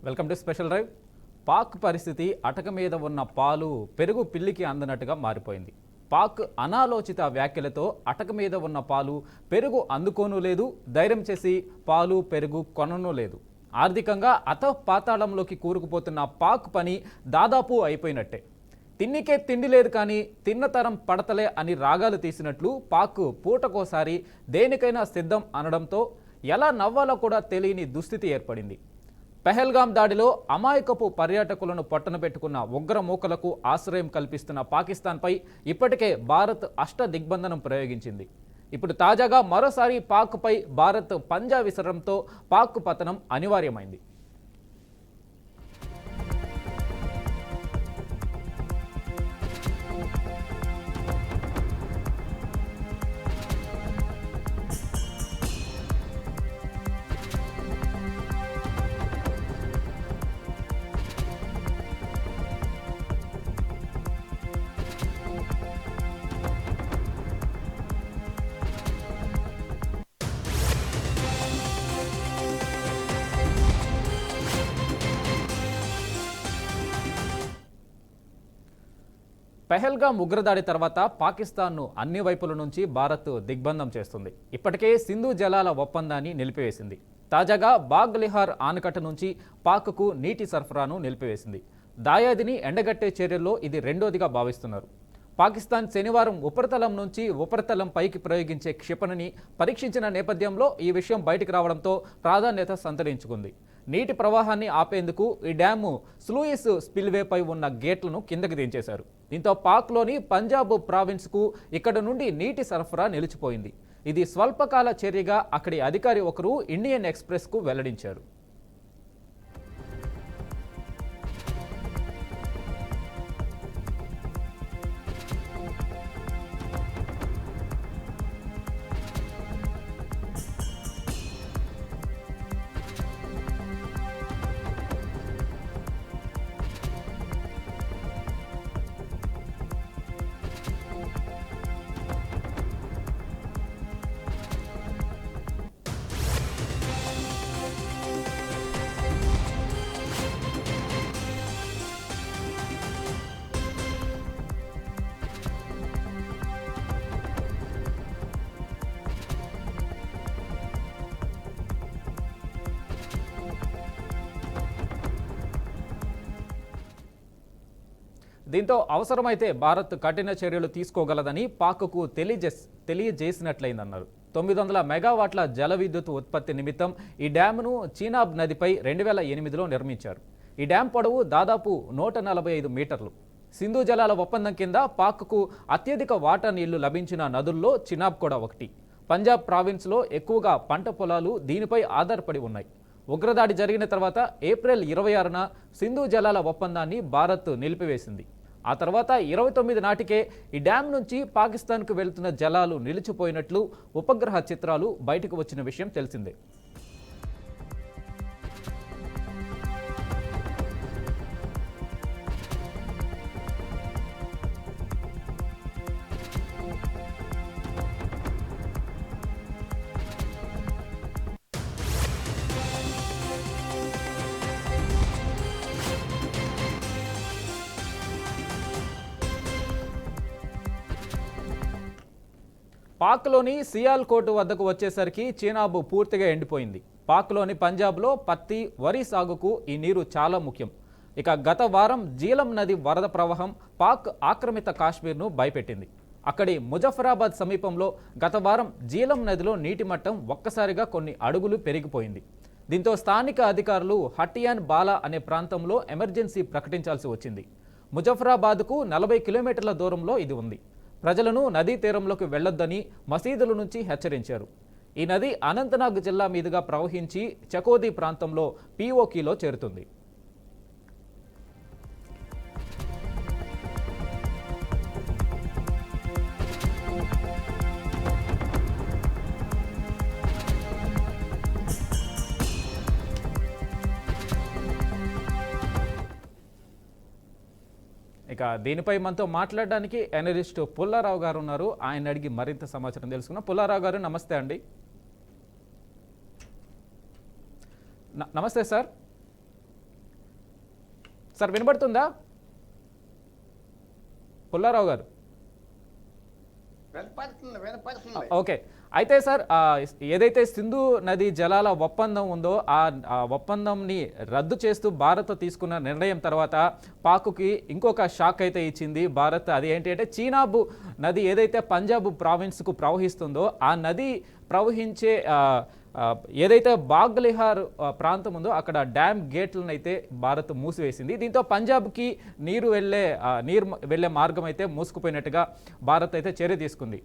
Welcome to special drive. Pak పరిస్థితి అటక మీద ఉన్న పాలు పెరుగు పిల్లికి అందనట్టుగా మారిపోయింది. పాక్ అనాలోచిత వ్యాఖ్యలతో అటక మీద ఉన్న పాలు పెరుగు అందుకోను లేదు, ధైర్యం చేసి పాలు పెరుగు కొనను లేదు. ఆర్థికంగా పాతాళంలోకి కూరుకుపోతున్న పాక్ పని దాదాపు అయిపోయినట్టే. తిన్నికే తిండి లేదు కానీ తిన్నతరం పడతలే అని రాగాలు తీసినట్లు పాక్ పూటకోసారి దేనికైనా సిద్ధం అనడంతో ఎలా నవ్వాలో కూడా తెలియని దుస్థితి ఏర్పడింది. పెహల్గాం దాడిలో అమాయకపు పర్యాటకులను పట్టన పెట్టుకున్న ఉగ్రమూకలకు ఆశ్రయం కల్పిస్తున్న పాకిస్తాన్పై ఇప్పటికే భారత్ దిగ్బంధనం ప్రయోగించింది. ఇప్పుడు తాజాగా మరోసారి పాక్పై భారత్ పంజా విసరడంతో పాక్ పతనం అనివార్యమైంది. పెహల్గాం ఉగ్రదాడి తర్వాత పాకిస్తాన్ను అన్ని వైపుల నుంచి భారత్ దిగ్బంధం చేస్తుంది. ఇప్పటికే సింధు జలాల ఒప్పందాన్ని నిలిపివేసింది. తాజాగా బాగ్లిహార్ ఆనకట్ట నుంచి పాక్కు నీటి సరఫరాను నిలిపివేసింది. దాయాదిని ఎండగట్టే చర్యల్లో ఇది రెండోదిగా భావిస్తున్నారు. పాకిస్తాన్ శనివారం ఉపరితలం పైకి ప్రయోగించే క్షిపణిని పరీక్షించిన నేపథ్యంలో ఈ విషయం బయటికి రావడంతో ప్రాధాన్యత సంతరించుకుంది. నీటి ప్రవాహాన్ని ఆపేందుకు ఈ డ్యాము స్లూయిస్ స్పిల్వేపై ఉన్న గేట్లను కిందకి దించేశారు. దీంతో పాక్లోని పంజాబ్ ప్రావిన్స్కు ఇక్కడ నుండి నీటి సరఫరా నిలిచిపోయింది. ఇది స్వల్పకాల చర్యగా అక్కడి అధికారి ఒకరు ఇండియన్ ఎక్స్ప్రెస్కు వెల్లడించారు. దీంతో అవసరమైతే భారత్ కఠిన చర్యలు తీసుకోగలదని పాక్కు తెలియజేసినట్లయిందన్నారు. 900 మెగావాట్ల జల విద్యుత్ ఉత్పత్తి నిమిత్తం ఈ డ్యామ్ను చీనాబ్ నదిపై 2008లో నిర్మించారు. ఈ డ్యామ్ పొడవు దాదాపు 145 మీటర్లు. సింధు జలాల ఒప్పందం కింద పాక్కు అత్యధిక వాటా నీళ్లు లభించిన నదుల్లో చినాబ్ కూడా ఒకటి. పంజాబ్ ప్రావిన్స్లో ఎక్కువగా పంట పొలాలు దీనిపై ఆధారపడి ఉన్నాయి. ఉగ్రదాడి జరిగిన తర్వాత ఏప్రిల్ 26న సింధు జలాల ఒప్పందాన్ని భారత్ నిలిపివేసింది. ఆ తర్వాత 29 నాటికే ఈ డ్యామ్ నుంచి పాకిస్తాన్కు వెళ్తున్న జలాలు నిలిచిపోయినట్లు ఉపగ్రహ చిత్రాలు బయటకు వచ్చిన విషయం తెలిసిందే. పాక్లోని సియాల్కోట్ వద్దకు వచ్చేసరికి చీనాబ్ పూర్తిగా ఎండిపోయింది. పాక్లోని పంజాబ్లో పత్తి, వరి సాగుకు ఈ నీరు చాలా ముఖ్యం. ఇక గత వారం జీలం నది వరద ప్రవాహం పాక్ ఆక్రమిత కాశ్మీర్ను భయపెట్టింది. అక్కడి ముజఫరాబాద్ సమీపంలో గత వారం జీలం నదిలో నీటి మట్టం ఒక్కసారిగా కొన్ని అడుగులు పెరిగిపోయింది. దీంతో స్థానిక అధికారులు హటియాన్ బాలా అనే ప్రాంతంలో ఎమర్జెన్సీ ప్రకటించాల్సి వచ్చింది. ముజఫరాబాద్కు 40 కిలోమీటర్ల దూరంలో ఇది ఉంది. ప్రజలను నదీ తీరంలోకి వెళ్లొద్దని మసీదుల నుంచి హెచ్చరించారు. ఈ నది అనంతనాగ్ జిల్లా మీదుగా ప్రవహించి చకోదీ ప్రాంతంలో పీఓకీలో చేరుతుంది. ఇక దీనిపై మనతో మాట్లాడడానికి అనలిస్ట్ పుల్లారావు గారు ఉన్నారు. ఆయన అడిగి మరింత సమాచారం తెలుసుకున్నాం. పుల్లారావు గారు నమస్తే అండి. నమస్తే సార్. సార్ వినబడుతుందా పుల్లారావు గారు? ఓకే. అయితే సార్ ఏదైతే సింధు నది జలాల ఒప్పందం ఉందో ఆ ఒప్పందంని రద్దు చేస్తూ భారత్ తీసుకున్న నిర్ణయం తర్వాత పాక్కి ఇంకొక షాక్ అయితే ఇచ్చింది భారత్. అది ఏంటి అంటే చీనాబు నది ఏదైతే పంజాబ్ ప్రావిన్స్కు ప్రవహిస్తుందో ఆ నది ప్రవహించే ఏదైతే బాగ్లిహార్ ప్రాంతం ఉందో అక్కడ డ్యామ్ గేట్లను అయితే భారత్ మూసివేసింది. దీంతో పంజాబ్కి నీరు వెళ్ళే మార్గం అయితే మూసుకుపోయినట్టుగా భారత్ అయితే చర్య తీసుకుంది.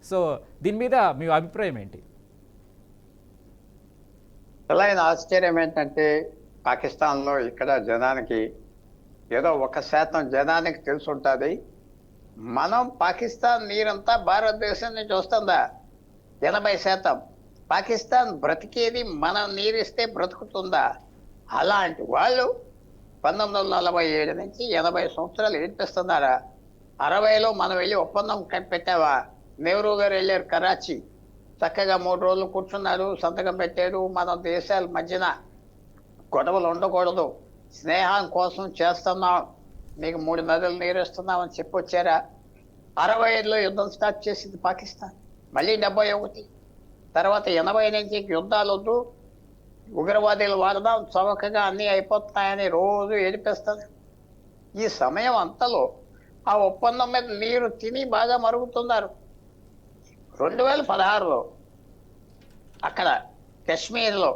సో దీని మీద మీ అభిప్రాయం ఏంటి? అసలైన ఆశ్చర్యం ఏంటంటే పాకిస్తాన్లో ఇక్కడ జనానికి ఏదో 1% జనానికి తెలుసుంటుంది. మనం పాకిస్తాన్ నీరంతా భారతదేశం నుంచి వస్తుందా? 80%. పాకిస్తాన్ బ్రతికేది మనం నీరిస్తే బ్రతుకుతుందా? అలాంటి వాళ్ళు 1947 నుంచి 80 సంవత్సరాలు ఏడిపిస్తున్నారా? 60లో మనం వెళ్ళి ఒప్పందం పెట్టావా? నెహ్రూ గారు వెళ్ళారు కరాచీ, చక్కగా 3 రోజులు కూర్చున్నారు, సంతకం పెట్టారు. మన దేశాల మధ్యన గొడవలు ఉండకూడదు, స్నేహం కోసం చేస్తున్నాం, మీకు 3 నదులు నీరేస్తున్నాం అని చెప్పొచ్చారా? 65లో యుద్ధం స్టార్ట్ చేసింది పాకిస్తాన్, మళ్ళీ 71, తర్వాత 80 నుంచి యుద్ధాలు వద్దు, ఉగ్రవాదులు వాడదాం, చౌకగా అన్నీ అయిపోతున్నాయని రోజు ఏడిపిస్తుంది. ఈ సమయం అంతలో ఆ ఒప్పందం మీద నీరు తిని బాగా మరుగుతున్నారు. 2016లో అక్కడ కశ్మీర్లో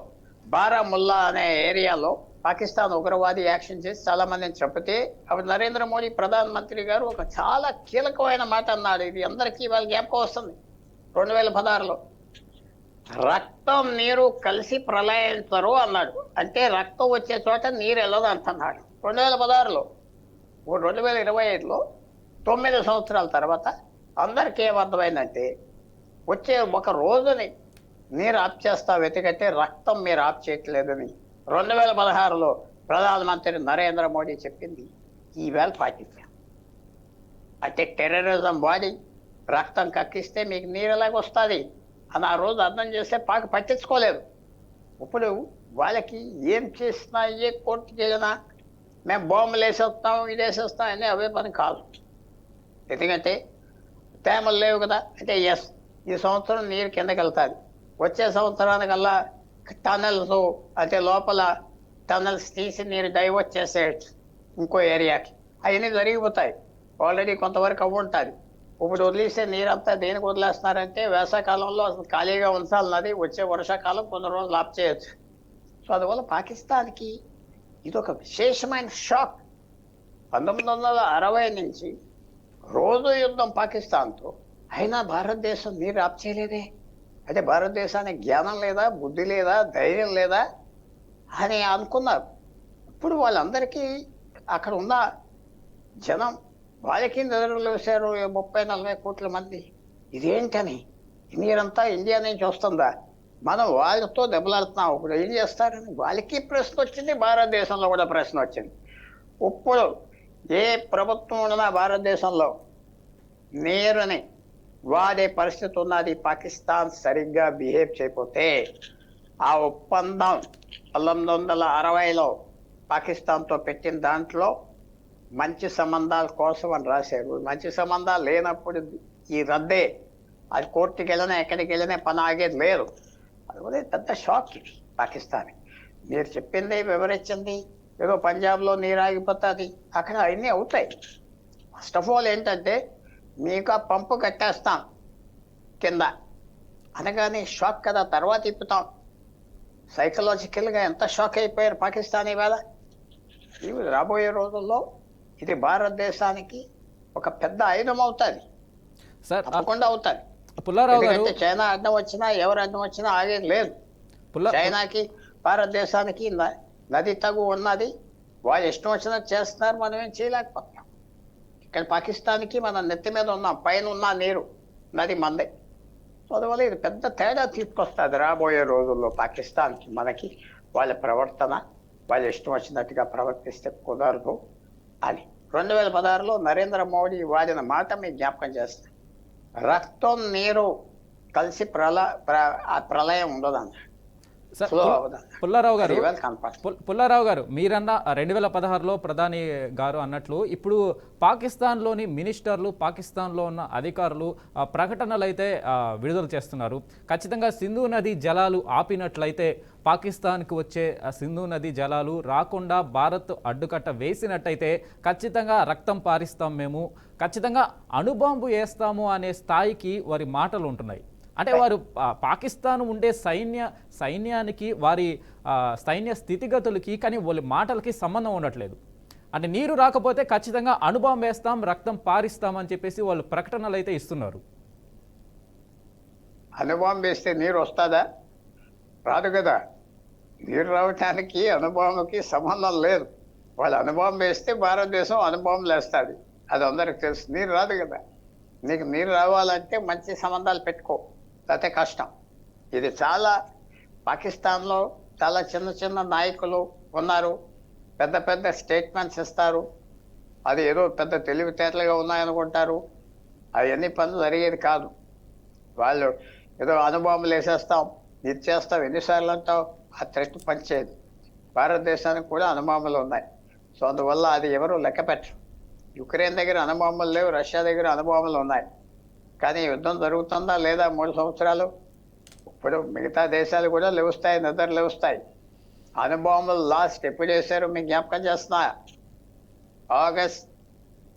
బారాముల్లా అనే ఏరియాలో పాకిస్తాన్ ఉగ్రవాది యాక్షన్ చేసి చాలా మందిని చంపితే అప్పుడు నరేంద్ర మోడీ ప్రధానమంత్రి గారు ఒక చాలా కీలకమైన మాట అన్నాడు. ఇది అందరికీ వాళ్ళ జ్ఞాపకం వస్తుంది. 2016లో రక్తం నీరు కలిసి ప్రళయించరు అన్నాడు. అంటే రక్తం వచ్చే చోట నీరు వెళ్ళదు అంటున్నాడు 2016లో. 2025లో 9 సంవత్సరాల తర్వాత అందరికీ ఏమర్థమైందంటే వచ్చే ఒక రోజుని నీరు ఆఫ్ చేస్తా వెతికంటే రక్తం మీరు ఆఫ్ చేయట్లేదని 2016లో ప్రధానమంత్రి నరేంద్ర మోడీ చెప్పింది ఈవేళ పాటించాం. అంటే టెర్రరిజం వాడి రక్తం కక్కిస్తే మీకు నీరు ఎలాగ వస్తుంది అని ఆ రోజు అర్థం చేస్తే పాక పట్టించుకోలేదు. ఇప్పుడు వాళ్ళకి ఏం చేసినా ఏ కోర్టుకి వెళ్ళినా మేము బాంబులు వేసేస్తాం, ఇది వేసేస్తాం అని అవే పని కాదు. ఎందుకంటే తేమలు లేవు కదా. అంటే ఎస్, ఈ సంవత్సరం నీరు కిందకి వెళ్తుంది, వచ్చే సంవత్సరానికల్లా టనల్స్ అంటే లోపల టనల్స్ తీసి నీరు డైవర్ట్ చేసేయచ్చు ఇంకో ఏరియాకి, అవన్నీ జరిగిపోతాయి. ఆల్రెడీ కొంతవరకు అవ్వ ఉంటుంది. ఇప్పుడు వదిలేసే నీరంతా దేనికి వదిలేస్తున్నారంటే వేసవకాలంలో అసలు ఖాళీగా ఉంచాలన్నది, వచ్చే వర్షాకాలం కొన్ని రోజులు ఆఫ్ చేయొచ్చు. సో అందువల్ల పాకిస్తాన్కి ఇది ఒక విశేషమైన షాక్. 1960 నుంచి రోజు యుద్ధం పాకిస్తాన్తో, అయినా భారతదేశం నీరు ఆఫ్ చేయలేదే. అంటే భారతదేశానికి జ్ఞానం లేదా, బుద్ధి లేదా, ధైర్యం లేదా అని అనుకున్నారు. ఇప్పుడు వాళ్ళందరికీ అక్కడ ఉన్న జనం వాళ్ళకి నిద్రలు వేశారు 30-40 కోట్ల మంది. ఇదేంటని, నీరంతా ఇండియా నుంచి వస్తుందా, మనం వాళ్ళతో దెబ్బలాడుతున్నాం, ఇప్పుడు ఏం చేస్తారని వాళ్ళకి ప్రశ్న వచ్చింది, భారతదేశంలో కూడా ప్రశ్న వచ్చింది. ఇప్పుడు ఏ ప్రభుత్వం ఉన్నా భారతదేశంలో నీరుని వాడే పరిస్థితి ఉన్నది. పాకిస్తాన్ సరిగ్గా బిహేవ్ చేయకపోతే ఆ ఒప్పందం 1960లో పాకిస్తాన్తో పెట్టిన దాంట్లో మంచి సంబంధాల కోసం అని రాశారు. మంచి సంబంధాలు లేనప్పుడు ఈ రద్దే, అది కోర్టుకి వెళ్ళినా ఎక్కడికి వెళ్ళినా పని ఆగేది లేదు. అందువల్ల పెద్ద షాక్ ఇది పాకిస్తాన్. మీరు చెప్పింది వివరించింది, ఏదో పంజాబ్లో నీరు ఆగిపోతుంది, అక్కడ అవన్నీ అవుతాయి. ఫస్ట్ ఆఫ్ ఆల్ ఏంటంటే మీకు ఆ పంపు కట్టేస్తాం కింద అనగానే షాక్ కదా, తర్వాత ఇప్పుతాం. సైకలాజికల్గా ఎంత షాక్ అయిపోయారు పాకిస్తాన్ ఇవాళ. ఇవి రాబోయే రోజుల్లో ఇది భారతదేశానికి ఒక పెద్ద ఆయుధం అవుతుంది, తప్పకుండా అవుతుంది. ఎందుకంటే చైనా అడ్డం వచ్చినా ఎవరు అడ్డం వచ్చినా ఆగేది లేదు. చైనాకి భారతదేశానికి నది తగు ఉన్నది, వాళ్ళు ఇష్టం వచ్చినట్టు చేస్తున్నారు, మనం ఏం చేయలేకపోతున్నాం. ఇక్కడ పాకిస్తాన్కి మనం నెత్తి మీద ఉన్నాం, పైన ఉన్న నీరు నది మందే. సో అందువల్ల ఇది పెద్ద తేడా తీసుకొస్తుంది రాబోయే రోజుల్లో పాకిస్తాన్కి మనకి. వాళ్ళ ప్రవర్తన వాళ్ళు ఇష్టం వచ్చినట్టుగా ప్రవర్తిస్తే కుదరదు అని 2016లో నరేంద్ర మోడీ వాడిన మాట మీకు జ్ఞాపకం చేస్తాను. రక్తం నీరు కలిసి ప్రళయం ఉండదన్నాడు. సార్ ఫ్లో అవుతుంది. పుల్లారావు గారు, అది ఇవాళ కనపడుతుంది. పుల్లారావు గారు మీరన్న 2016లో ప్రధాని గారు అన్నట్లు ఇప్పుడు పాకిస్తాన్లోని మినిస్టర్లు, పాకిస్తాన్లో ఉన్న అధికారులు ప్రకటనలు అయితే విడుదల చేస్తున్నారు. ఖచ్చితంగా సింధు నది జలాలు ఆపినట్లయితే పాకిస్తాన్కి వచ్చే సింధు నది జలాలు రాకుండా భారత్ అడ్డుకట్ట వేసినట్టయితే ఖచ్చితంగా రక్తం పారిస్తాం, మేము ఖచ్చితంగా అణుబాంబు వేస్తాము అనే స్థాయికి వారి మాటలు ఉంటున్నాయి. అంటే వారు పాకిస్తాన్ ఉండే సైన్యానికి వారి సైన్య స్థితిగతులకి కానీ వాళ్ళ మాటలకి సంబంధం ఉండట్లేదు. అంటే నీరు రాకపోతే ఖచ్చితంగా అణుబాంబు వేస్తాం, రక్తం పారిస్తాం అని చెప్పేసి వాళ్ళు ప్రకటనలు అయితే ఇస్తున్నారు. అణుబాంబు వేస్తే నీరు వస్తుందా? రాదు కదా. నీరు రావటానికి అణుబాంబుకి సంబంధం లేదు. వాళ్ళు అణుబాంబు వేస్తే భారతదేశం అణుబాంబులు వేస్తుంది, అది అందరికి తెలుసు. నీరు రాదు కదా. నీకు నీరు రావాలంటే మంచి సంబంధాలు పెట్టుకో, లేకపోతే కష్టం. ఇది చాలా పాకిస్తాన్లో చాలా చిన్న చిన్న నాయకులు ఉన్నారు, పెద్ద పెద్ద స్టేట్మెంట్స్ ఇస్తారు. అది ఏదో పెద్ద తెలివితేటలుగా ఉన్నాయనుకుంటారు. అవన్నీ పనులు జరిగేది కాదు. వాళ్ళు ఏదో అణుబాంబులు వేసేస్తాం, ఇది చేస్తాం, ఎన్నిసార్లు అంటావు, ఆ థ్రెట్ పనిచేయదు. భారతదేశానికి కూడా అణుబాంబులు ఉన్నాయి. సో అందువల్ల అది ఎవరు లెక్క పెట్టరు. యుక్రెయిన్ దగ్గర అణుబాంబులు లేవు, రష్యా దగ్గర అణుబాంబులు ఉన్నాయి. కానీ యుద్ధం జరుగుతుందా లేదా 3 సంవత్సరాలు? ఇప్పుడు మిగతా దేశాలు కూడా లేవుస్తాయి, నిద్ర లేవుస్తాయి. అణుబాంబులు లాస్ట్ ఎప్పుడు వేశారు మీకు జ్ఞాపకం చేస్తున్నా? ఆగస్ట్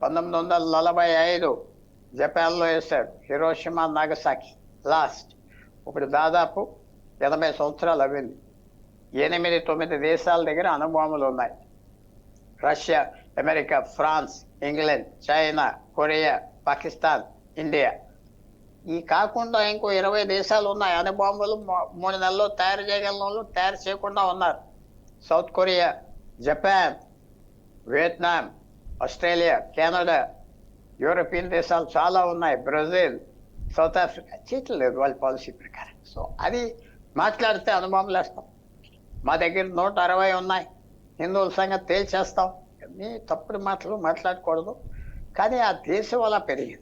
1945 జపాన్లో వేశారు, హిరోషిమా నాగసాకి లాస్ట్. ఇప్పుడు దాదాపు 80 సంవత్సరాలు అవ్వింది. 8-9 దేశాల దగ్గర అణుబాంబులు ఉన్నాయి. Russia, America, France, England, China, Korea, Pakistan, India. ఈ కాకుండా ఇంకో 20 దేశాలు ఉన్నాయి. అణుబాంబులు 3 నెలల్లో తయారు చేయగలిగిన వాళ్ళు తయారు చేయకుండా ఉన్నారు. South Korea, Japan, Vietnam, Australia, Canada, European దేశాలు చాలా ఉన్నాయి, బ్రెజిల్, సౌత్ ఆఫ్రికా. చేయట్లేదు వాళ్ళ పాలసీ ప్రకారం. సో అది మాట్లాడితే అణుబాంబులు వేస్తాం. మా దగ్గర 160 ఉన్నాయి, హిందువుల సంగతి తేల్చేస్తాం. అన్నీ తప్పుడు మాటలు మాట్లాడకూడదు. కానీ ఆ దేశం అలా పెరిగింది.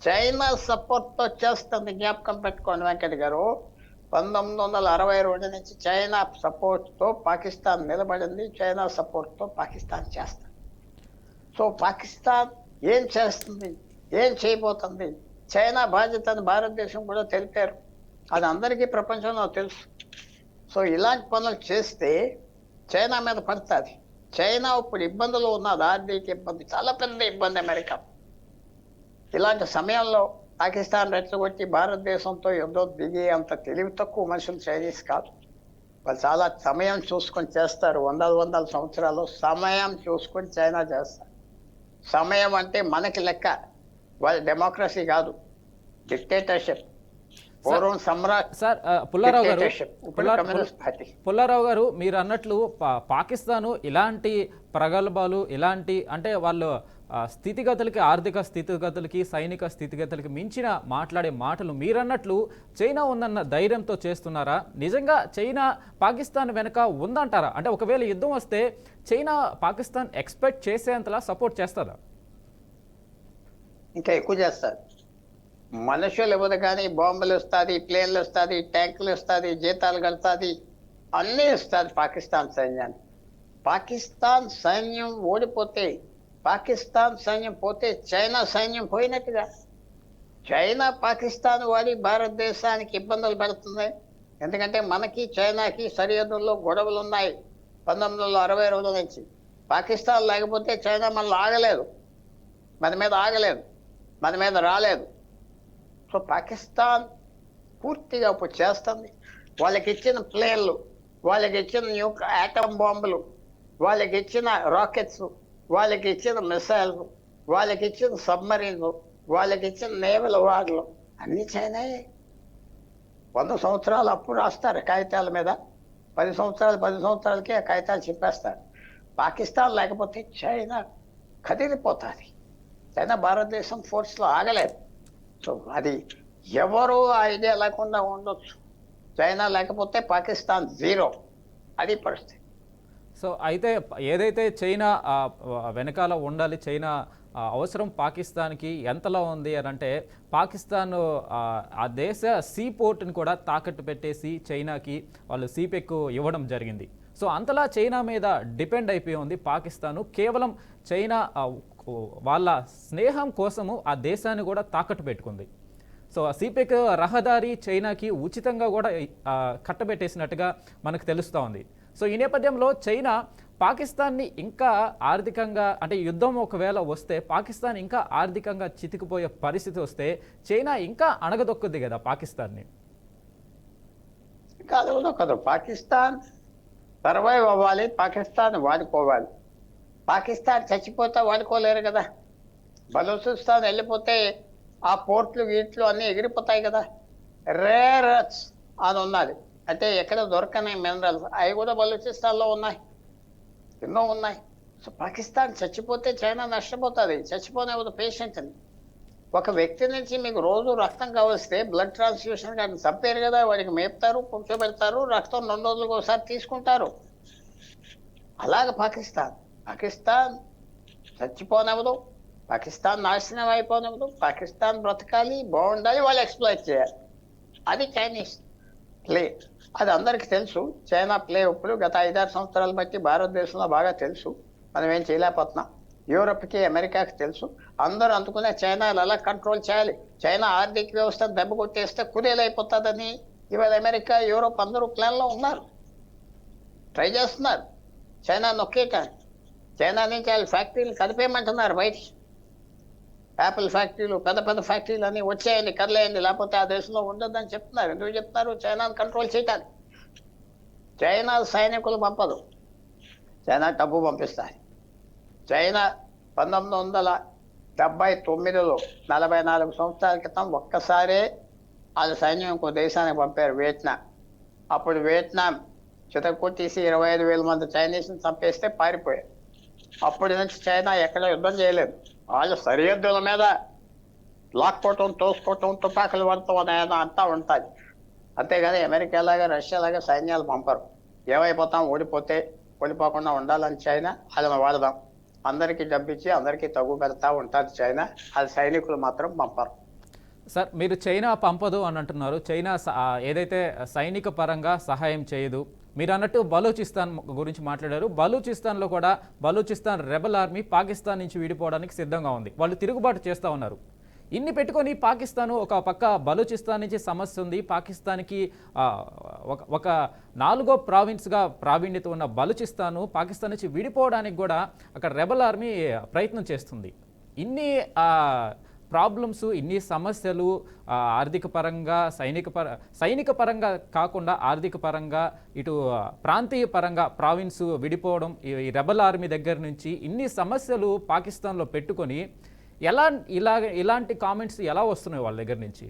చైనా సపోర్ట్తో చేస్తుంది, జ్ఞాపకం పెట్టుకోండి వెంకట్ గారు. 1962 నుంచి చైనా సపోర్ట్తో పాకిస్తాన్ నిలబడింది, చైనా సపోర్ట్తో పాకిస్తాన్ చేస్తుంది. సో పాకిస్తాన్ ఏం చేస్తుంది, ఏం చేయబోతుంది, చైనా బాధ్యతను భారతదేశం కూడా తెలిపారు. అది అందరికీ ప్రపంచంలో తెలుసు. సో ఇలాంటి పనులు చేస్తే చైనా మీద పడుతుంది. చైనా ఇప్పుడు ఇబ్బందులు ఉన్నది, ఆర్థిక ఇబ్బంది, చాలా పెద్ద ఇబ్బంది అమెరికా. ఇలాంటి సమయంలో పాకిస్తాన్ రెచ్చగొట్టి భారతదేశంతో యుద్ధం దిగే అంత తెలివి తక్కువ మనుషులు చైనీస్ కాదు. వాళ్ళు చాలా సమయం చూసుకొని చేస్తారు. వందల సంవత్సరాలు సమయం చూసుకొని చైనా చేస్తారు. సమయం అంటే మనకి లెక్క, వాళ్ళ డెమోక్రసీ కాదు, డిక్టేటర్షిప్. పూర్వం సమ్రాట్. సార్ పుల్లారావు గారు మీరు అన్నట్లు పాకిస్తాను ఇలాంటి ప్రగల్భాలు, ఇలాంటి అంటే వాళ్ళు స్థితిగతులకి, ఆర్థిక స్థితిగతులకి, సైనిక స్థితిగతులకి మించిన మాట్లాడే మాటలు మీరన్నట్లు చైనా ఉందన్న ధైర్యంతో చేస్తున్నారా? నిజంగా చైనా పాకిస్తాన్ వెనక ఉందంటారా? అంటే ఒకవేళ యుద్ధం వస్తే చైనా పాకిస్తాన్ ఎక్స్పెక్ట్ చేసేంతలా సపోర్ట్ చేస్తారా? ఇంకా ఎక్కువ చేస్తారు. మనుషులు ఇవ్వదు కానీ బాంబులు ఇస్తుంది, ప్లేన్లు ఇస్తుంది, ట్యాంకులు ఇస్తుంది, జీతాలు కడుతుంది, అన్నీ ఇస్తుంది పాకిస్తాన్ సైన్యాన్ని. పాకిస్తాన్ సైన్యం ఓడిపోతే, పాకిస్తాన్ సైన్యం పోతే చైనా సైన్యం పోయినట్టుగా. చైనా పాకిస్తాన్ వాడి భారతదేశానికి ఇబ్బందులు పెడుతుంది. ఎందుకంటే మనకి చైనాకి సరిహద్దుల్లో గొడవలు ఉన్నాయి 1962 నుంచి. పాకిస్తాన్ లేకపోతే చైనా మనల్ని ఆగలేదు, మన మీద ఆగలేదు, మన మీద రాలేదు. సో పాకిస్తాన్ పూర్తిగా ఇప్పుడు చేస్తుంది. వాళ్ళకి ఇచ్చిన ప్లేన్లు, వాళ్ళకి ఇచ్చిన ఆటం బాంబులు, వాళ్ళకి ఇచ్చిన రాకెట్స్, వాళ్ళకి ఇచ్చిన మిసైల్స్, వాళ్ళకి ఇచ్చిన సబ్మరీన్లు, వాళ్ళకి ఇచ్చిన నేవల్ వార్లు అన్నీ చైనాయే. 100 సంవత్సరాలు అప్పుడు రాస్తారు కాగితాల మీద, 10 సంవత్సరాలకే ఆ కాగితాలు చెప్పేస్తారు. పాకిస్తాన్ లేకపోతే చైనా కదిలిపోతుంది. చైనా భారతదేశం ఫోర్స్లో ఆగలేదు. సో అది ఎవరు ఐడియా లేకుండా ఉండొచ్చు. చైనా లేకపోతే పాకిస్తాన్ జీరో, అది పరిస్థితి. సో అయితే ఏదైతే చైనా వెనకాల ఉండాలి, చైనా అవసరం పాకిస్తాన్కి ఎంతలో ఉంది అని అంటే, పాకిస్తాన్ ఆ దేశ సీ పోర్ట్ని కూడా తాకట్టు పెట్టేసి చైనాకి వాళ్ళు సీపెక్ ఇవ్వడం జరిగింది. సో అంతలా చైనా మీద డిపెండ్ అయిపోయి ఉంది పాకిస్తాను. కేవలం చైనా వాళ్ళ స్నేహం కోసము ఆ దేశాన్ని కూడా తాకట్టు పెట్టుకుంది. సో ఆ సీపెక్ రహదారి చైనాకి ఉచితంగా కూడా కట్టబెట్టేసినట్టుగా మనకు తెలుస్తూ ఉంది. సో ఈ నేపథ్యంలో చైనా పాకిస్తాన్ని ఇంకా ఆర్థికంగా, అంటే యుద్ధం ఒకవేళ వస్తే పాకిస్తాన్ ఇంకా ఆర్థికంగా చితికిపోయే పరిస్థితి వస్తే చైనా ఇంకా అణగదొక్కుద్ది కదా పాకిస్తాన్ని. కాదు, పాకిస్తాన్ సర్వైవ్ అవ్వాలి, పాకిస్తాన్ వాడుకోవాలి. పాకిస్తాన్ చచ్చిపోతే వాడుకోలేరు కదా. బలూచిస్తాన్ వెళ్ళిపోతే ఆ పోర్ట్లు వీట్లు అన్నీ ఎగిరిపోతాయి కదా. రేర్ ఎర్త్స్ అని ఉన్నది, అంటే ఎక్కడ దొరకని మినరల్స్, అవి కూడా బలూచిస్తాన్లో ఉన్నాయి, ఎన్నో ఉన్నాయి. సో పాకిస్తాన్ చచ్చిపోతే చైనా నష్టపోతుంది, చచ్చిపోనివ్వదు పేషెంట్ని. ఒక వ్యక్తి నుంచి మీకు రోజు రక్తం కావలిస్తే బ్లడ్ ట్రాన్స్ఫ్యూషన్ కానీ చంపారు కదా, వాడికి మేపుతారు, కూర్చోబెడతారు, రక్తం 2 రోజులకు ఒకసారి తీసుకుంటారు. అలాగే పాకిస్తాన్ చచ్చిపోనివ్వదు, పాకిస్తాన్ నాశనం అయిపోనివ్వదు. పాకిస్తాన్ బ్రతకాలి, బాగుండాలి, వాళ్ళు ఎక్స్ప్లాయిట్ చేయాలి. అది చైనీస్ ప్లే. అది అందరికీ తెలుసు. చైనా ప్లే ఇప్పుడు గత 5-6 సంవత్సరాలు బట్టి భారతదేశంలో బాగా తెలుసు. మనం ఏం చేయలేకపోతున్నాం. యూరప్కి, అమెరికాకి తెలుసు. అందరూ అందుకునే చైనా ఎలా కంట్రోల్ చేయాలి, చైనా ఆర్థిక వ్యవస్థను దెబ్బ కొట్టేస్తే కుదేలైపోతుందని ఇవాళ అమెరికా, యూరోప్ అందరూ ప్లాన్లో ఉన్నారు, ట్రై చేస్తున్నారు చైనా నొక్కేయటానికి. చైనా నుంచి వాళ్ళు ఫ్యాక్టరీలు కదిపేయమంటున్నారు బయటికి. యాపిల్ ఫ్యాక్టరీలు, పెద్ద పెద్ద ఫ్యాక్టరీలు అన్నీ వచ్చేయండి, కదిలేయండి, లేకపోతే ఆ దేశంలో ఉండొద్దని చెప్తున్నారు. ఎందుకు చెప్తున్నారు? చైనాను కంట్రోల్ చేయటానికి. చైనా సైనికులు పంపదు, చైనా డబ్బు పంపిస్తారు. చైనా 1979లో 44 సంవత్సరాల క్రితం ఒక్కసారే వాళ్ళ సైన్యం ఇంకో దేశానికి పంపారు, వియత్నాం. అప్పుడు వియత్నాం చితకొట్టేసి 25,000 మంది చైనీస్ని చంపేస్తే పారిపోయారు. అప్పటి నుంచి చైనా ఎక్కడ యుద్ధం చేయలేదు. వాళ్ళు సరిహద్దుల మీద లాక్కోవటం, తోసుకోవటం, తుపాకులు పడటం అనేది అంతా ఉంటుంది. అంతేగాని అమెరికాలాగా, రష్యాలాగా సైన్యాలు పంపరు. ఏమైపోతాం, ఓడిపోకుండా ఉండాలని చైనా, అది వాడదాం, అందరికీ డబ్బిచ్చి అందరికీ తగ్గు పెడతా ఉంటుంది చైనా. అది సైనికులు మాత్రం పంపరు. సార్, మీరు చైనా పంపదు అని అంటున్నారు. చైనా ఏదైతే సైనిక పరంగా సహాయం చేయదు, మీరు అన్నట్టు బలూచిస్తాన్ గురించి మాట్లాడారు. బలూచిస్తాన్లో కూడా బలూచిస్తాన్ రెబల్ ఆర్మీ పాకిస్తాన్ నుంచి విడిపోవడానికి సిద్ధంగా ఉంది. వాళ్ళు తిరుగుబాటు చేస్తూ ఉన్నారు. ఇన్ని పెట్టుకొని పాకిస్తాను ఒక పక్క బలూచిస్తాన్ నుంచి సమస్య ఉంది, పాకిస్తాన్కి ఒక 4వ ప్రావిన్స్గా ప్రావీణ్యత ఉన్న బలూచిస్తాను పాకిస్తాన్ నుంచి విడిపోవడానికి కూడా అక్కడ రెబల్ ఆర్మీ ప్రయత్నం చేస్తుంది. ఇన్ని ప్రాబ్లమ్స్, ఇన్ని సమస్యలు ఆర్థిక పరంగా, సైనిక పరంగా కాకుండా ఆర్థిక పరంగా, ఇటు ప్రాంతీయ పరంగా ప్రావిన్స్ విడిపోవడం, ఈ రెబల్ ఆర్మీ దగ్గర నుంచి ఇన్ని సమస్యలు పాకిస్తాన్లో పెట్టుకొని ఇలాంటి కామెంట్స్ ఎలా వస్తున్నాయి వాళ్ళ దగ్గర నుంచి?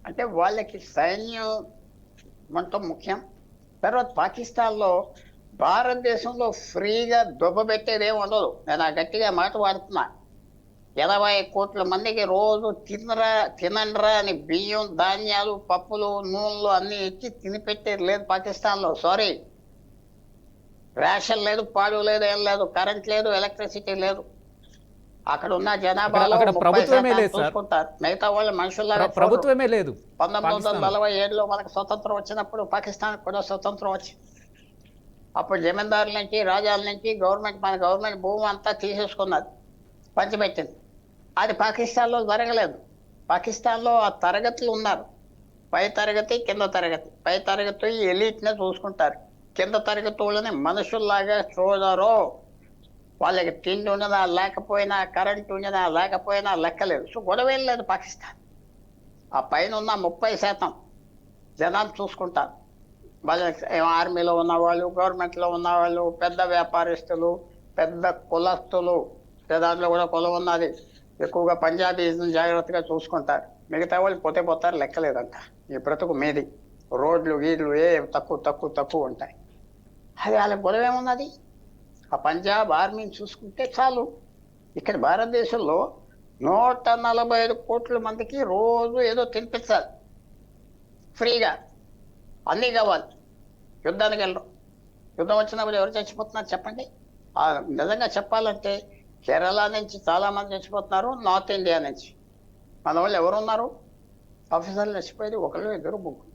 అంటే వాళ్ళకి సైన్యం మొత్తం ముఖ్యం. తర్వాత పాకిస్తాన్లో భారతదేశంలో ఫ్రీగా దుబ్బబెట్టేదేమి ఉండదు. నేను ఆ గట్టిగా మాట వాడుతున్నా. 80 కోట్ల మందికి రోజు తినండ్రా అని బియ్యం, ధాన్యాలు, పప్పులు, నూనెలు అన్నీ ఇచ్చి తినిపెట్టేది లేదు పాకిస్తాన్లో. సారీ, రేషన్ లేదు, పాలు లేదు, ఏం లేదు, కరెంట్ లేదు, ఎలక్ట్రిసిటీ లేదు. అక్కడ ఉన్న జనాభాలో చూసుకుంటారు, మిగతా వాళ్ళు మనుషుల్లాగా ప్రభుత్వమే లేదు. 1947లో మనకు స్వతంత్రం వచ్చినప్పుడు పాకిస్తాన్ కూడా స్వతంత్రం వచ్చింది. అప్పుడు జమీందారుల నుంచి, రాజాల నుంచి మన గవర్నమెంట్ భూమి అంతా తీసేసుకున్నది, పంచిపెట్టింది. అది పాకిస్తాన్లో జరగలేదు. పాకిస్తాన్లో ఆ తరగతులు ఉన్నారు, పై తరగతి, కింద తరగతి. పై తరగతి ఎలీట్నే చూసుకుంటారు, కింద తరగతి వాళ్ళని మనుషుల్లాగా చూడరు. వాళ్ళకి తిండి ఉన్నదా లేకపోయినా, కరెంట్ ఉన్నదా లేకపోయినా లెక్కలేదు. సో గొడవేం లేదు పాకిస్తాన్. ఆ పైన ఉన్న 30% జనాలు చూసుకుంటారు. వాళ్ళ ఆర్మీలో ఉన్నవాళ్ళు, గవర్నమెంట్లో ఉన్నవాళ్ళు, పెద్ద వ్యాపారస్తులు, పెద్ద కులస్తులు, దాంట్లో కూడా కులం ఉన్నది, ఎక్కువగా పంజాబీస్ని జాగ్రత్తగా చూసుకుంటారు. మిగతా వాళ్ళు పోతారు, లెక్కలేదంట. ఈ బ్రతుకు మీది, రోడ్లు గీడ్లు తక్కువ ఉంటాయి. అది వాళ్ళ గొడవేమున్నది? ఆ పంజాబ్ ఆర్మీని చూసుకుంటే చాలు. ఇక్కడ భారతదేశంలో 145 కోట్ల మందికి రోజు ఏదో తినిపించాలి ఫ్రీగా, అన్నీ కావాలి. యుద్ధానికి వెళ్ళరు, యుద్ధం వచ్చినప్పుడు ఎవరు చచ్చిపోతున్నారు చెప్పండి. నిజంగా చెప్పాలంటే కేరళ నుంచి చాలా మంది చచ్చిపోతున్నారు, నార్త్ ఇండియా నుంచి. మన వాళ్ళు ఎవరు ఉన్నారు? ఆఫీసర్లు చచ్చిపోయేది ఒకళ్ళు ఇద్దరు ముగ్గురు.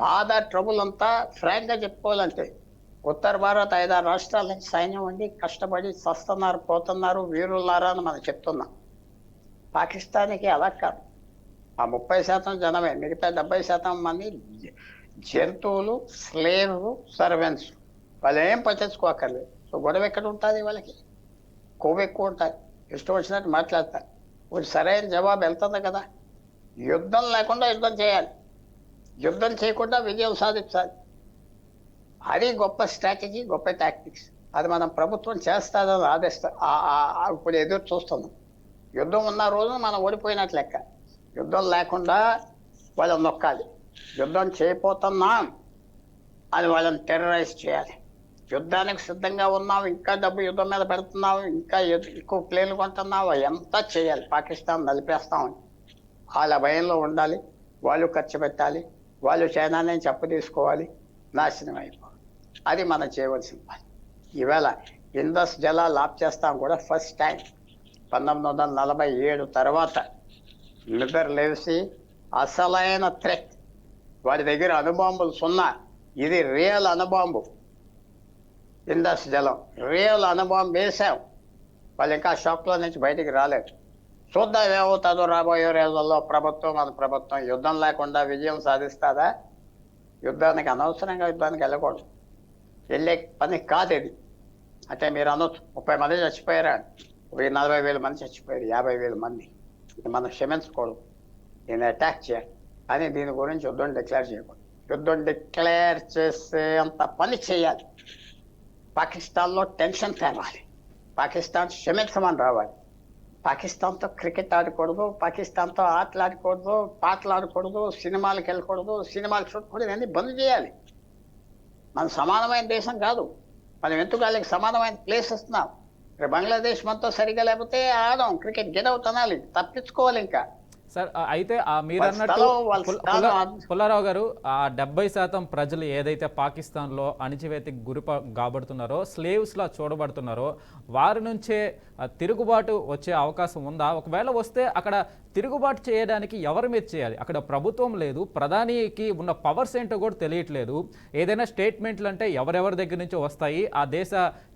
బాధ ట్రబుల్ అంతా ఫ్రాంక్గా చెప్పుకోవాలంటే ఉత్తర భారత్ 5-6 రాష్ట్రాల నుంచి సైన్యం ఉండి కష్టపడి చస్తున్నారు, పోతున్నారు, వీరులారా అని మనం చెప్తున్నాం. పాకిస్తాన్కి అలా కాదు. ఆ 30% జనమే, మిగతా 70% మంది జంతువులు, స్లేవ్, సర్వెంట్స్. వాళ్ళు ఏం పట్టించుకోకర్లేదు. సో గొడవ ఎక్కడ ఉంటుంది? వాళ్ళకి కొవ్వు ఎక్కువ ఉంటుంది, ఇష్టం వచ్చినట్టు మాట్లాడతారు. ఇప్పుడు సరైన జవాబు వెళ్తుంది కదా. యుద్ధం లేకుండా యుద్ధం చేయాలి, యుద్ధం చేయకుండా విజయం సాధించాలి. అది గొప్ప స్ట్రాటజీ, గొప్ప టాక్టిక్స్. అది మనం ప్రభుత్వం చేస్తుందని ఇప్పుడు ఎదురు చూస్తున్నాం. యుద్ధం ఉన్న రోజు మనం ఓడిపోయినట్లు లెక్క. యుద్ధం లేకుండా వాళ్ళని నొక్కాలి. యుద్ధం చేయబోతున్నాం అని వాళ్ళని టెర్రరైజ్ చేయాలి. యుద్ధానికి సిద్ధంగా ఉన్నాం, ఇంకా డబ్బు యుద్ధం మీద పెడుతున్నాం, ఇంకా ఎక్కువ ప్లేన్లు కొంటున్నాం, ఎంత చేయాలి. పాకిస్తాన్ నలిపేస్తామని వాళ్ళ భయంలో ఉండాలి. వాళ్ళు ఖర్చు పెట్టాలి, వాళ్ళు చైనా నుంచి అప్పు తీసుకోవాలి, నాశనం అయిపోవాలి. అది మనం చేయవలసిన పని. ఈవేళ ఇండస్ జలాలు ఆఫ్ చేస్తాం కూడా ఫస్ట్ టైం 1947 తర్వాత నిద్ర లేచి అసలైన థ్రెట్. వాడి దగ్గర అణుబాంబులు సున్నా. ఇది రియల్ అణుబాంబు. ఇండస్ జలం రియల్ అణుబాంబు వేసాం. వాళ్ళు ఇంకా షాక్లో నుంచి బయటికి రాలేదు. చూద్దాం ఏమవుతుందో రాబోయే రోజుల్లో. మన ప్రభుత్వం యుద్ధం లేకుండా విజయం సాధిస్తుందా? యుద్ధానికి అనవసరంగా యుద్ధానికి వెళ్ళకూడదు, వెళ్ళే పని కాదు ఇది. అంటే మీరు అనొచ్చు 30 మంది చచ్చిపోయారా, 40,000 మంది చచ్చిపోయారు, 50,000 మంది. ఇది మనం క్షమించకూడదు, దీన్ని అటాక్ చేయాలి. అని దీని గురించి యుద్ధం డిక్లేర్ చేయకూడదు. యుద్ధం డిక్లేర్ చేసే అంత పని చేయాలి. పాకిస్తాన్లో టెన్షన్ తేవాలి, పాకిస్తాన్ క్షమించమని రావాలి. పాకిస్తాన్తో క్రికెట్ ఆడకూడదు, పాకిస్తాన్తో ఆటలు ఆడకూడదు, పాటలు ఆడకూడదు, సినిమాలకు వెళ్ళకూడదు, సినిమాలు చూడకూడదు, ఇవన్నీ బంద్ చేయాలి. మన సమానమైన దేశం కాదు. మనం ఎందుకు వాళ్ళకి సమానమైన ప్లేస్ ఇస్తున్నాం? బంగ్లాదేశ్ మనతో సరిగా లేకపోతే ఆడడం క్రికెట్, గెట్ అవుట్ అనాలి, తప్పించుకోవాలి. ఇంకా సార్ అయితే మీరు అన్నట్టు పుల్లారావు గారు, ఆ 70% ప్రజలు ఏదైతే పాకిస్తాన్లో అణిచివేతకి కాబడుతున్నారో, స్లేవ్స్లా చూడబడుతున్నారో, వారి నుంచే తిరుగుబాటు వచ్చే అవకాశం ఉందా? ఒకవేళ వస్తే అక్కడ తిరుగుబాటు చేయడానికి ఎవరి మీద చేయాలి? అక్కడ ప్రభుత్వం లేదు, ప్రధానికి ఉన్న పవర్స్ ఏంటో కూడా తెలియట్లేదు. ఏదైనా స్టేట్మెంట్లు అంటే ఎవరెవరి దగ్గర నుంచి వస్తాయి? ఆ దేశ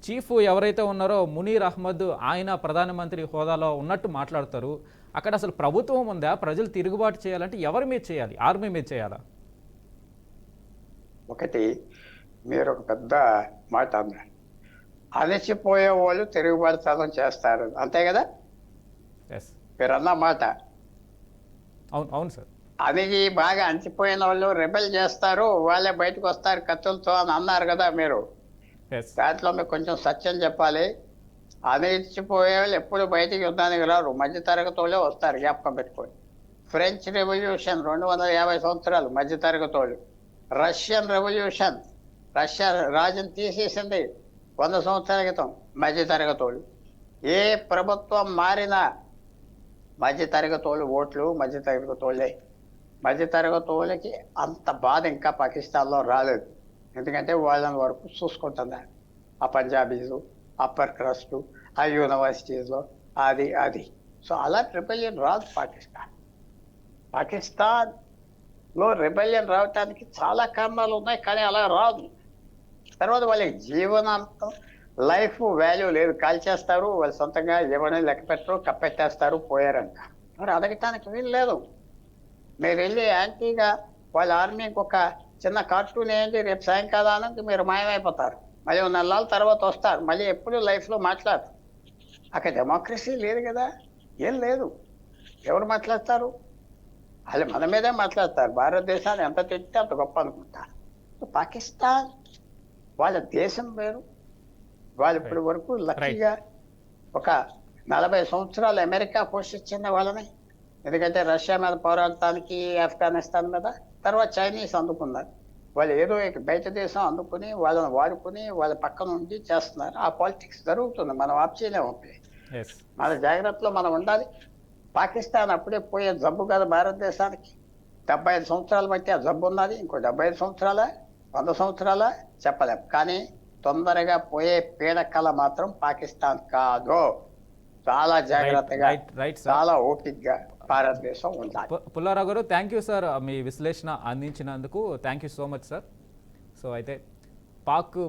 చీఫ్ ఎవరైతే ఉన్నారో మునీర్ అహ్మద్, ఆయన ప్రధానమంత్రి హోదాలో ఉన్నట్టు మాట్లాడతారు. అక్కడ అసలు ప్రభుత్వం ఉందా? ప్రజలు తిరుగుబాటు చేయాలంటే ఎవరి మీద చేయాలి? ఆర్మీ మీద చేయాలా? ఒకటి మీరు ఒక పెద్ద మాట అన్నారు, అణచిపోయే వాళ్ళు తిరుగుబాటుతనం చేస్తారు, అంతే కదా మీరు అన్న మాట. అవును సార్. అణిగి బాగా అణచిపోయిన వాళ్ళు రెబెల్ చేస్తారు, వాళ్ళే బయటకు వస్తారు కత్తులతో అని అన్నారు కదా మీరు. దాంట్లో మీకు కొంచెం సత్యం చెప్పాలి. అణిచిపోయే వాళ్ళు ఎప్పుడు బయటికి యుద్ధానికి రారు, మధ్యతరగతి వాళ్ళే వస్తారు, జ్ఞాపకం పెట్టుకోండి. ఫ్రెంచ్ రెవల్యూషన్ 250 సంవత్సరాలు మధ్యతరగతి వాళ్ళు. రష్యన్ రెవల్యూషన్, రష్యా రాజుని తీసేసింది 100 సంవత్సరాల క్రితం, మధ్యతరగతి వాళ్ళు. ఏ ప్రభుత్వం మారినా మధ్యతరగతి వాళ్ళు ఓట్లు మధ్యతరగతి వాళ్ళే. మధ్యతరగతి వాళ్ళకి అంత బాధ ఇంకా పాకిస్తాన్లో రాలేదు, ఎందుకంటే వాళ్ళని వరకు చూసుకుంటున్నారు. ఆ పంజాబీలు, అప్పర్ క్రస్ట్, ఆ యూనివర్సిటీస్లో అది. సో అలా రిబెలియన్ రాదు పాకిస్తాన్లో రిబెలియన్ రావటానికి చాలా కారణాలు ఉన్నాయి, కానీ అలా రాదు. తర్వాత వాళ్ళకి జీవనాంతం లైఫ్ వాల్యూ లేదు, కాల్చేస్తారు, వాళ్ళు సొంతంగా ఎవరిని లెక్క పెట్టరు, కప్పెట్టేస్తారు, పోయారంట. మరి అడగటానికి వీలు లేదు. మీరు వెళ్ళి యాంటీగా వాళ్ళ ఆర్మీకి ఒక చిన్న కార్టూన్ ఏంటి, రేపు సాయంకాలానికి మీరు మాయమైపోతారు, మళ్ళీ 4 నెలల తర్వాత వస్తారు, మళ్ళీ ఎప్పుడు లైఫ్లో మాట్లాడరు. అక్కడ డెమోక్రసీ లేదు కదా, ఏం లేదు. ఎవరు మాట్లాడతారు? వాళ్ళు మన మీదే మాట్లాడతారు. భారతదేశాన్ని ఎంత తింటే అంత గొప్ప అనుకుంటారు. పాకిస్తాన్ వాళ్ళ దేశం వేరు. వాళ్ళు ఇప్పటి వరకు లక్కీగా ఒక 40 సంవత్సరాలు అమెరికా పోషించిన వాళ్ళని, ఎందుకంటే రష్యా మీద పోరాడటానికి, ఆఫ్ఘనిస్తాన్ మీద, తర్వాత చైనీస్ అందుకున్నారు. వాళ్ళు ఏదో బయట దేశం అందుకుని వాళ్ళని వాడుకుని వాళ్ళ పక్కన ఉండి చేస్తున్నారు. ఆ పాలిటిక్స్ జరుగుతుంది, మనం ఆప్ చేయలేము. మన జాగ్రత్తలో మనం ఉండాలి. పాకిస్తాన్ అప్పుడే పోయే జబ్బు కదా భారతదేశానికి. 75 సంవత్సరాలు బట్టి ఆ జబ్బు ఉన్నది. ఇంకో 75 సంవత్సరాల, 100 సంవత్సరాల, చెప్పలేం. కానీ తొందరగా పోయే పీడకల మాత్రం పాకిస్తాన్ కాదు. చాలా జాగ్రత్తగా, రైట్ సార్. చాలా ఓపికగా భారతదేశం ఉండాలి. పుల్లారావు గారు, థ్యాంక్ యూ సార్, మీ విశ్లేషణ అందించినందుకు thank you so much sir. So అయితే పాక్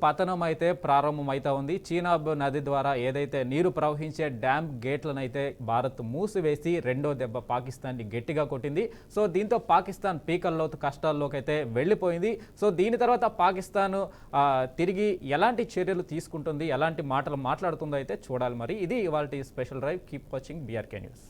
పతనం అయితే ప్రారంభమైతా ఉంది. చీనాబ్ నది ద్వారా ఏదైతే నీరు ప్రవహించే డ్యామ్ గేట్లను అయితే భారత్ మూసివేసి రెండో దెబ్బ పాకిస్తాన్ని గట్టిగా కొట్టింది. సో దీంతో పాకిస్తాన్ పీకల్లోతు కష్టాల్లోకి అయితే వెళ్ళిపోయింది. సో దీని తర్వాత పాకిస్తాన్ తిరిగి ఎలాంటి చర్యలు తీసుకుంటుంది, ఎలాంటి మాటలు మాట్లాడుతుందో అయితే చూడాలి. మరి ఇది ఇవాల్టి special drive. Keep watching BRK news.